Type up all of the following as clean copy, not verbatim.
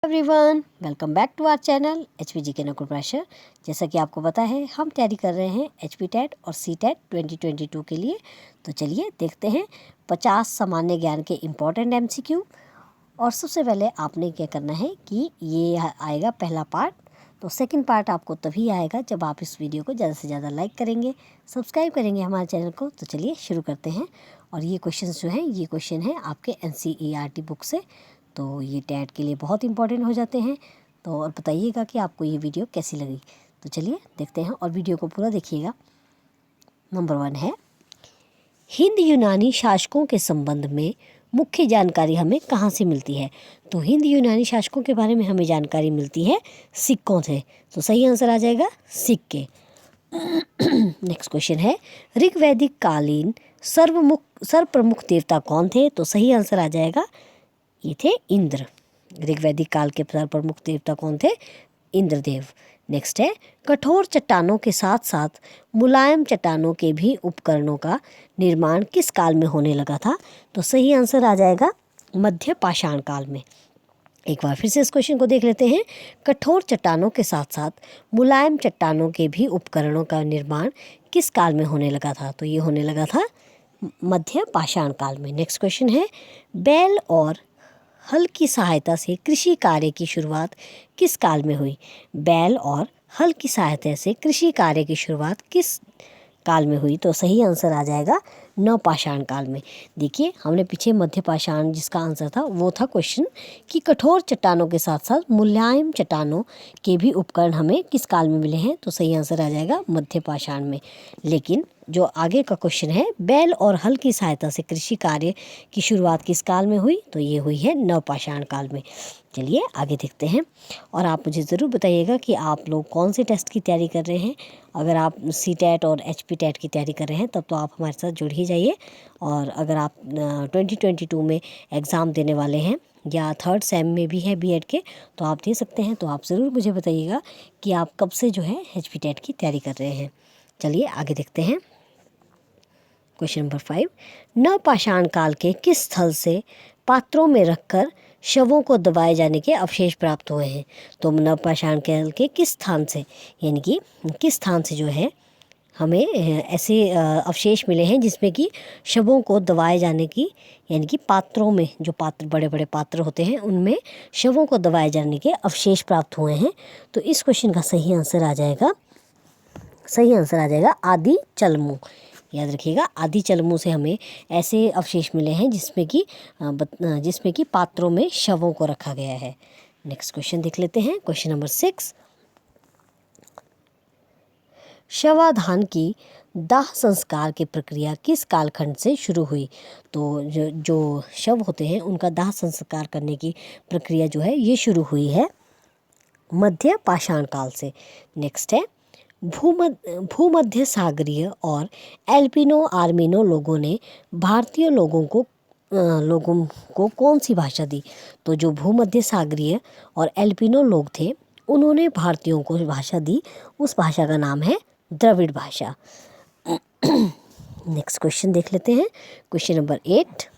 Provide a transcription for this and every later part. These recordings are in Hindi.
Everyone, welcome back to our channel HPG के नकुल प्रेशर। जैसा कि आपको पता है, हम तैयारी कर रहे हैं HP टेट और C टेट 2022 के लिए। तो चलिए देखते हैं 50 सामान्य ज्ञान के इम्पोर्टेंट MCQ। और सबसे पहले आपने क्या करना है कि ये आएगा पहला पार्ट। तो सेकंड पार्ट आपको तभी आएगा जब आप इस वीडियो को ज़्यादा से ज़्यादा लाइक करेंगे, सब्सक्राइब करेंगे हमारे चैनल को। तो चलिए शुरू करते हैं। और ये क्वेश्चन जो हैं, ये क्वेश्चन है आपके NCERT बुक से। तो ये टैट के लिए बहुत इंपॉर्टेंट हो जाते हैं। तो और बताइएगा कि आपको ये वीडियो कैसी लगी। तो चलिए देखते हैं और वीडियो को पूरा देखिएगा। नंबर 1 है, हिंद यूनानी शासकों के संबंध में मुख्य जानकारी हमें कहाँ से मिलती है। तो हिंद यूनानी शासकों के बारे में हमें जानकारी मिलती है सिक्कों से। तो सही आंसर आ जाएगा सिक्के। नेक्स्ट क्वेश्चन है, ऋग्वैदिक कालीन सर्वप्रमुख देवता कौन थे। तो सही आंसर आ जाएगा, ये थे इंद्र। ऋग्वैदिक काल के प्रमुख देवता कौन थे? इंद्रदेव। नेक्स्ट है, कठोर चट्टानों के साथ साथ मुलायम चट्टानों के भी उपकरणों का निर्माण किस काल में होने लगा था। तो सही आंसर आ जाएगा मध्य पाषाण काल में। एक बार फिर से इस क्वेश्चन को देख लेते हैं। कठोर चट्टानों के साथ साथ मुलायम चट्टानों के भी उपकरणों का निर्माण किस काल में होने लगा था। तो ये होने लगा था मध्य पाषाण काल में। नेक्स्ट क्वेश्चन है, बैल और हल की सहायता से कृषि कार्य की शुरुआत किस काल में हुई। बैल और हल की सहायता से कृषि कार्य की शुरुआत किस काल में हुई। तो सही आंसर आ जाएगा नवपाषाण काल में। देखिए, हमने पीछे मध्य पाषाण जिसका आंसर था वो था क्वेश्चन कि कठोर चट्टानों के साथ साथ मुलायम चट्टानों के भी उपकरण हमें किस काल में मिले हैं। तो सही आंसर आ जाएगा मध्य पाषाण में। लेकिन जो आगे का क्वेश्चन है, बैल और हल की सहायता से कृषि कार्य की शुरुआत किस काल में हुई। तो ये हुई है नवपाषाण काल में। चलिए आगे देखते हैं। और आप मुझे ज़रूर बताइएगा कि आप लोग कौन से टेस्ट की तैयारी कर रहे हैं। अगर आप C टेट और HP टेट की तैयारी कर रहे हैं तब तो आप हमारे साथ जुड़ ही जाइए। और अगर आप 2022 में एग्ज़ाम देने वाले हैं या थर्ड सेम में भी है B.Ed के, तो आप दे सकते हैं। तो आप ज़रूर मुझे बताइएगा कि आप कब से जो है HP टेट की तैयारी कर रहे हैं। चलिए आगे देखते हैं। क्वेश्चन नंबर 5, नवपाषाण काल के किस स्थल से पात्रों में रखकर शवों को दबाए जाने के अवशेष प्राप्त हुए हैं। तो नवपाषाण काल के किस स्थान से, यानी कि किस स्थान से जो है हमें ऐसे अवशेष मिले हैं जिसमें कि शवों को दबाए जाने की, यानी कि पात्रों में, जो पात्र बड़े बड़े पात्र होते हैं उनमें शवों को दबाए जाने के अवशेष प्राप्त हुए हैं। तो इस क्वेश्चन का सही आंसर आ जाएगा आदि चलमू। याद रखिएगा, आदि चलमू से हमें ऐसे अवशेष मिले हैं जिसमें कि पात्रों में शवों को रखा गया है। नेक्स्ट क्वेश्चन देख लेते हैं। क्वेश्चन नंबर 6, शवाधान की दाह संस्कार की प्रक्रिया किस कालखंड से शुरू हुई। तो जो शव होते हैं उनका दाह संस्कार करने की प्रक्रिया जो है ये शुरू हुई है मध्य पाषाण काल से। नेक्स्ट है, भूमध्य सागरीय और एल्पिनो आर्मेनो लोगों ने भारतीय लोगों को कौन सी भाषा दी। तो जो भूमध्य सागरीय और एल्पिनो लोग थे उन्होंने भारतीयों को भाषा दी, उस भाषा का नाम है द्रविड़ भाषा। नेक्स्ट क्वेश्चन देख लेते हैं। क्वेश्चन नंबर 8,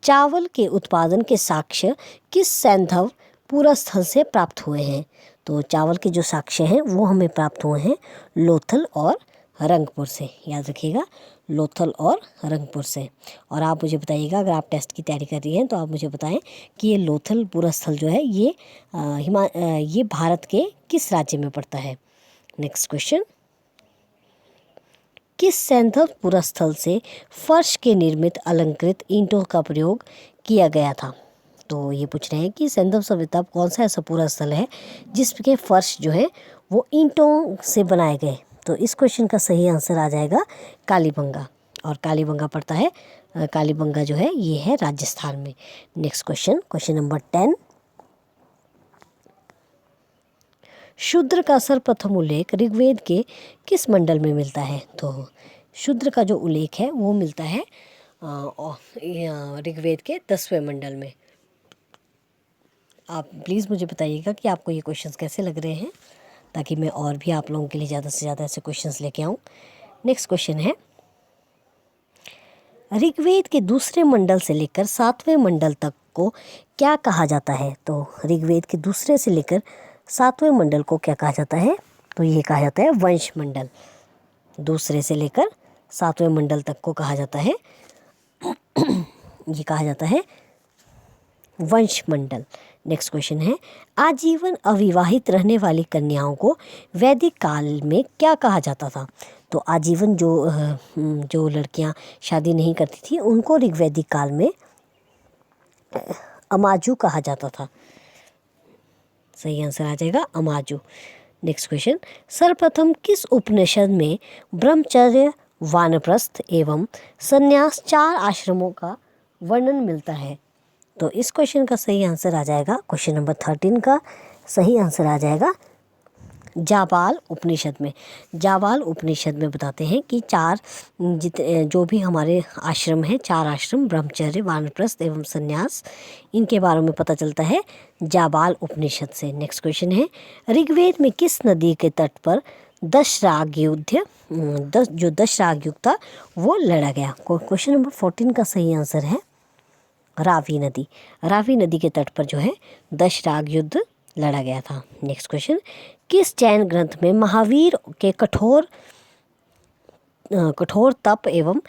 चावल के उत्पादन के साक्ष्य किस सैंधव पूरा स्थल से प्राप्त हुए हैं। तो चावल के जो साक्ष्य हैं वो हमें प्राप्त हुए हैं लोथल और रंगपुर से। याद रखिएगा, लोथल और रंगपुर से। और आप मुझे बताइएगा, अगर आप टेस्ट की तैयारी कर रही हैं तो आप मुझे बताएं कि ये लोथल पूरा स्थल जो है ये भारत के किस राज्य में पड़ता है। नेक्स्ट क्वेश्चन, किस सैंधव पुरा स्थल से फर्श के निर्मित अलंकृत ईंटों का प्रयोग किया गया था। तो ये पूछ रहे हैं कि सैंधव सभ्यता कौन सा ऐसा पूरा स्थल है जिसके फर्श जो है वो ईंटों से बनाए गए। तो इस क्वेश्चन का सही आंसर आ जाएगा कालीबंगा। और कालीबंगा पड़ता है, कालीबंगा जो है ये है राजस्थान में। नेक्स्ट क्वेश्चन नंबर 10, शूद्र का सर्वप्रथम उल्लेख ऋग्वेद के किस मंडल में मिलता है। तो शूद्र का जो उल्लेख है वो मिलता है ऋग्वेद के 10वें मंडल में। आप प्लीज़ मुझे बताइएगा कि आपको ये क्वेश्चंस कैसे लग रहे हैं, ताकि मैं और भी आप लोगों के लिए ज़्यादा से ज़्यादा ऐसे क्वेश्चंस लेके आऊँ। नेक्स्ट क्वेश्चन है, ऋग्वेद के दूसरे मंडल से लेकर 7वें मंडल तक को क्या कहा जाता है? तो ऋग्वेद के दूसरे से लेकर 7वें मंडल को क्या कहा जाता है? तो ये कहा जाता है वंश मंडल। दूसरे से लेकर 7वें मंडल तक को कहा जाता है ये कहा जाता है वंश मंडल। नेक्स्ट क्वेश्चन है, आजीवन अविवाहित रहने वाली कन्याओं को वैदिक काल में क्या कहा जाता था? तो आजीवन जो लड़कियां शादी नहीं करती थी उनको ऋग्वैदिक काल में अमाजु कहा जाता था। सही आंसर आ जाएगा अमाजु। नेक्स्ट क्वेश्चन, सर्वप्रथम किस उपनिषद में ब्रह्मचर्य, वानप्रस्थ एवं संन्यास 4 आश्रमों का वर्णन मिलता है? तो इस क्वेश्चन का सही आंसर आ जाएगा, क्वेश्चन नंबर 13 का सही आंसर आ जाएगा जाबाल उपनिषद में। जाबाल उपनिषद में बताते हैं कि जो भी हमारे आश्रम हैं, 4 आश्रम, ब्रह्मचर्य, वानप्रस्थ एवं संन्यास, इनके बारे में पता चलता है जाबाल उपनिषद से। नेक्स्ट क्वेश्चन है, ऋग्वेद में किस नदी के तट पर दशराग युद्ध जो दशराग युग था वो लड़ा गया? क्वेश्चन नंबर 14 का सही आंसर है रावी नदी। रावी नदी के तट पर जो है दशराग युद्ध लड़ा गया था। नेक्स्ट क्वेश्चन, किस जैन ग्रंथ में महावीर के कठोर तप एवं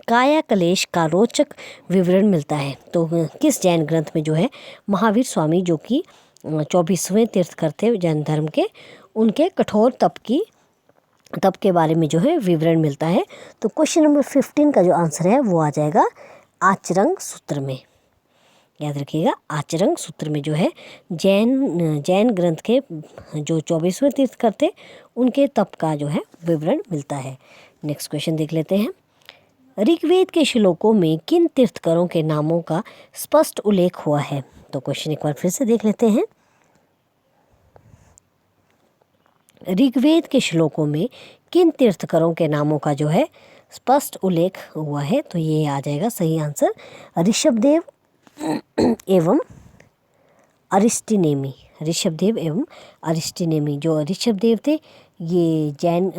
काया कलेश का रोचक विवरण मिलता है? तो किस जैन ग्रंथ में जो है महावीर स्वामी, जो कि 24वें तीर्थंकर थे जैन धर्म के, उनके कठोर तप के बारे में जो है विवरण मिलता है? तो क्वेश्चन नंबर 15 का जो आंसर है वो आ जाएगा आचरंग सूत्र में। याद रखिएगा, आचरंग सूत्र में जो है जैन ग्रंथ के जो 24वें तीर्थंकर थे उनके तप का जो है विवरण मिलता है। नेक्स्ट क्वेश्चन देख लेते हैं, ऋग्वेद के श्लोकों में किन तीर्थंकरों के नामों का स्पष्ट उल्लेख हुआ है? तो क्वेश्चन एक बार फिर से देख लेते हैं, ऋग्वेद के श्लोकों में किन तीर्थंकरों के नामों का जो है स्पष्ट उल्लेख हुआ है? तो ये आ जाएगा सही आंसर ऋषभदेव एवं अरिस्टिनेमी। ऋषभदेव एवं अरिस्टिनेमी। जो ऋषभदेव थे ये जैन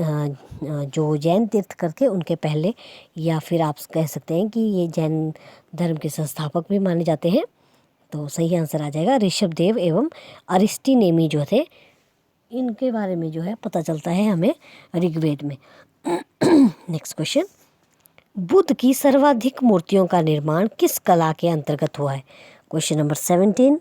तीर्थंकर थे, उनके पहले, या फिर आप कह सकते हैं कि ये जैन धर्म के संस्थापक भी माने जाते हैं। तो सही आंसर आ जाएगा ऋषभदेव एवं अरिस्टिनेमी जो थे, इनके बारे में जो है पता चलता है हमें ऋग्वेद में। नेक्स्ट क्वेश्चन, बुद्ध की सर्वाधिक मूर्तियों का निर्माण किस कला के अंतर्गत हुआ है? क्वेश्चन नंबर 17,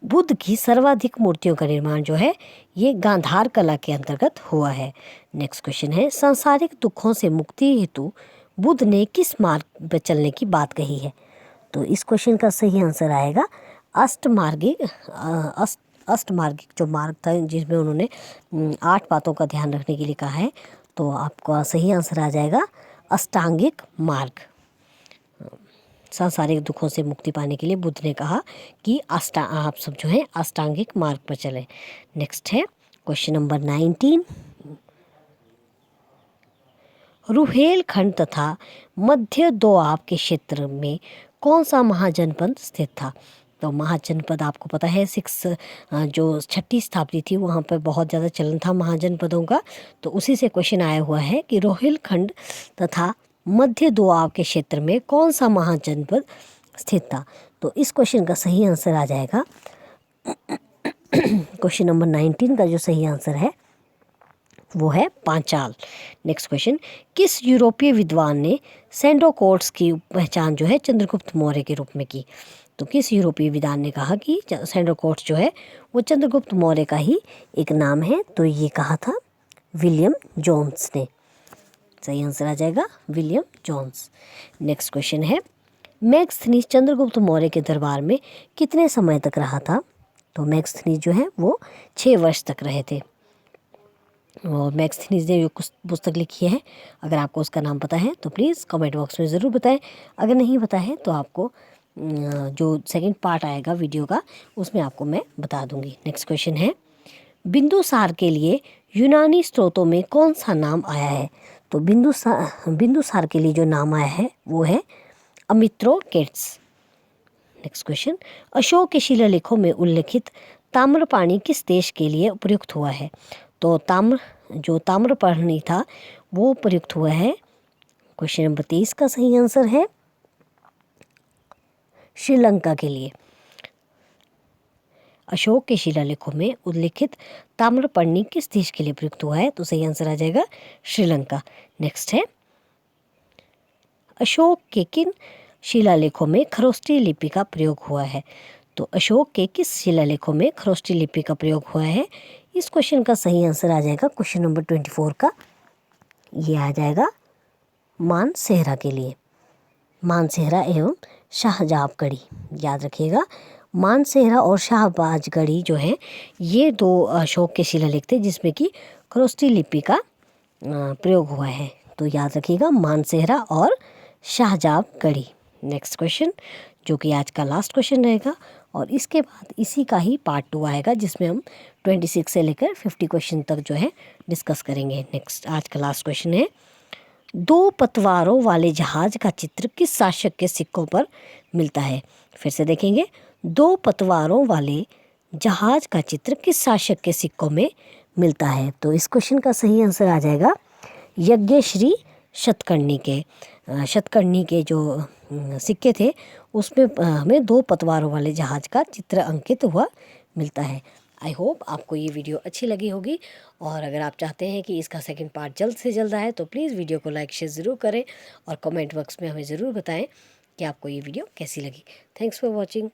बुद्ध की सर्वाधिक मूर्तियों का निर्माण जो है ये गांधार कला के अंतर्गत हुआ है। नेक्स्ट क्वेश्चन है, सांसारिक दुखों से मुक्ति हेतु बुद्ध ने किस मार्ग पर चलने की बात कही है? तो इस क्वेश्चन का सही आंसर आएगा अष्टमार्गिक जो मार्ग था, जिसमें उन्होंने 8 बातों का ध्यान रखने के लिए कहा है। तो आपका सही आंसर आ जाएगा अष्टांगिक मार्ग। सांसारिक दुखों से मुक्ति पाने के लिए बुद्ध ने कहा कि आप सब जो है अष्टांगिक मार्ग पर चलें। नेक्स्ट है क्वेश्चन नंबर 19, रुहेलखंड तथा मध्य दोआब के क्षेत्र में कौन सा महाजनपद स्थित था? तो महाजनपद आपको पता है जो 6ठी शताब्दी थी वहाँ पर बहुत ज़्यादा चलन था महाजनपदों का। तो उसी से क्वेश्चन आया हुआ है कि रोहिलखंड तथा मध्य दोआब के क्षेत्र में कौन सा महाजनपद स्थित था? तो इस क्वेश्चन का सही आंसर आ जाएगा क्वेश्चन नंबर 19 का जो सही आंसर है वो है पांचाल। नेक्स्ट क्वेश्चन, किस यूरोपीय विद्वान ने सैंडोकोट्स की पहचान जो है चंद्रगुप्त मौर्य के रूप में की? तो किस यूरोपीय विद्वान ने कहा कि सैंडोकोट्स जो है वो चंद्रगुप्त मौर्य का ही एक नाम है? तो ये कहा था विलियम जोन्स ने। सही आंसर आ जाएगा विलियम जोन्स। नेक्स्ट क्वेश्चन है, मैगस्थनीज चंद्रगुप्त मौर्य के दरबार में कितने समय तक रहा था? तो मैगस्थनीज जो है वो 6 वर्ष तक रहे थे। और मैगस्थनीज ने जो कुछ पुस्तक लिखी है, अगर आपको उसका नाम पता है तो प्लीज़ कमेंट बॉक्स में ज़रूर बताएं। अगर नहीं पता है तो आपको जो सेकंड पार्ट आएगा वीडियो का उसमें आपको मैं बता दूंगी। नेक्स्ट क्वेश्चन है, बिंदुसार के लिए यूनानी स्रोतों में कौन सा नाम आया है? तो बिंदुसार के लिए जो नाम आया है वो है अमित्रोकेट्स। नेक्स्ट क्वेश्चन, अशोक के शिलालेखों में उल्लिखित ताम्रपाणी किस देश के लिए प्रयुक्त हुआ है? तो ताम्रपाणी था वो प्रयुक्त हुआ है क्वेश्चन नंबर 23 का सही आंसर है श्रीलंका के लिए। अशोक के शिलालेखों में उल्लिखित ताम्रपर्णी किस देश के लिए प्रयुक्त हुआ है? तो सही आंसर आ जाएगा श्रीलंका। नेक्स्ट है, अशोक के किन शिलालेखों में खरोष्ठी लिपि का प्रयोग हुआ है? तो अशोक के किस शिलालेखों में खरोष्ठी लिपि का प्रयोग हुआ है? इस क्वेश्चन का सही आंसर आ जाएगा क्वेश्चन नंबर 24 का, ये आ जाएगा मानसेहरा के लिए। मानसेहरा एवं शाहजहाबगढ़ी, याद रखिएगा, मानसेहरा और शाहबाजगढ़ी जो है ये दो अशोक के शिलालेख थे जिसमें कि खरोष्ठी लिपि का प्रयोग हुआ है। तो याद रखिएगा मानसेहरा और शाहजहाबगढ़ी। नेक्स्ट क्वेश्चन, जो कि आज का लास्ट क्वेश्चन रहेगा, और इसके बाद इसी का ही पार्ट 2 आएगा जिसमें हम 26 से लेकर 50 क्वेश्चन तक जो है डिस्कस करेंगे। नेक्स्ट आज का लास्ट क्वेश्चन है, 2 पतवारों वाले जहाज का चित्र किस शासक के सिक्कों पर मिलता है? फिर से देखेंगे, 2 पतवारों वाले जहाज का चित्र किस शासक के सिक्कों में मिलता है? तो इस क्वेश्चन का सही आंसर आ जाएगा यज्ञश्री शतकर्णी के। शतकर्णी के जो सिक्के थे उसमें हमें 2 पतवारों वाले जहाज का चित्र अंकित हुआ मिलता है। आई होप आपको ये वीडियो अच्छी लगी होगी, और अगर आप चाहते हैं कि इसका सेकंड पार्ट जल्द से जल्द आए तो प्लीज़ वीडियो को लाइक शेयर ज़रूर करें और कमेंट बॉक्स में हमें ज़रूर बताएं कि आपको ये वीडियो कैसी लगी। Thanks for watching.